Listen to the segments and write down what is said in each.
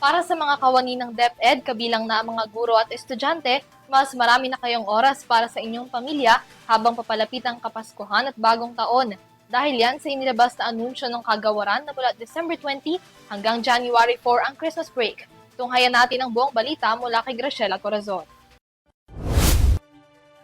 Para sa mga kawani ng DepEd, kabilang na ang mga guro at estudyante, mas marami na kayong oras para sa inyong pamilya habang papalapit ang Kapaskuhan at Bagong Taon. Dahil yan sa inilabas na anunsyo ng kagawaran na mula December 20 hanggang January 4 ang Christmas break. Tunghayan natin ang buong balita mula kay Graciela Corazon.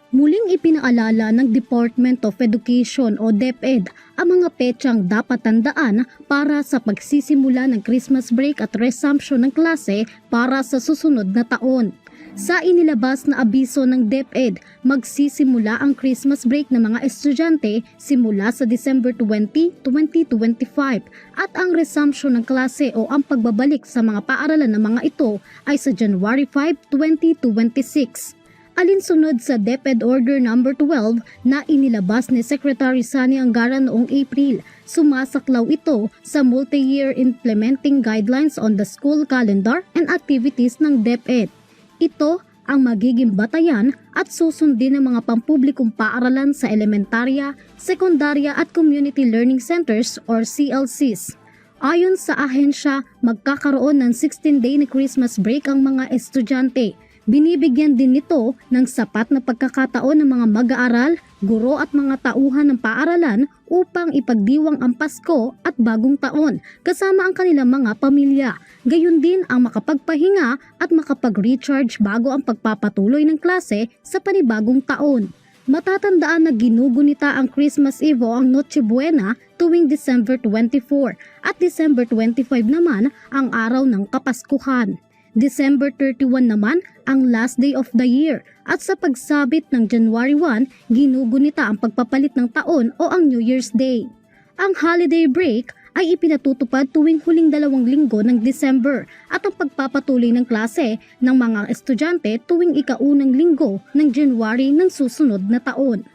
Muling ipinaalala ng Department of Education o DepEd ang mga petsang dapat tandaan para sa pagsisimula ng Christmas break at resumption ng klase para sa susunod na taon. Sa inilabas na abiso ng DepEd, magsisimula ang Christmas break ng mga estudyante simula sa December 20, 2025 at ang resumption ng klase o ang pagbabalik sa mga paaralan ng mga ito ay sa January 5, 2026. Alinsunod sa DepEd Order No. 12 na inilabas ni Secretary Sani Angara noong April, sumasaklaw ito sa Multi-Year Implementing Guidelines on the School Calendar and Activities ng DepEd. Ito ang magiging batayan at susundin ng mga pampublikong paaralan sa elementarya, sekundarya at community learning centers or CLCs. Ayon sa ahensya, magkakaroon ng 16-day na Christmas break ang mga estudyante. Binibigyan din nito ng sapat na pagkakataon ng mga mag-aaral, guro at mga tauhan ng paaralan upang ipagdiwang ang Pasko at Bagong Taon kasama ang kanilang mga pamilya. Gayon din ang makapagpahinga at makapag-recharge bago ang pagpapatuloy ng klase sa panibagong taon. Matatandaan na ginugunita ang Christmas Eve o ang Noche Buena tuwing December 24 at December 25 naman ang araw ng Kapaskuhan. December 31 naman ang last day of the year at sa pagsabit ng January 1, ginugunita ang pagpapalit ng taon o ang New Year's Day. Ang holiday break ay ipinatutupad tuwing huling 2 linggo ng December at ang pagpapatuloy ng klase ng mga estudyante tuwing ika-unang linggo ng January ng susunod na taon.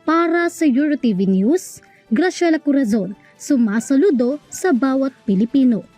Para sa EuroTV News, Graciela Corazon, sumasaludo sa bawat Pilipino.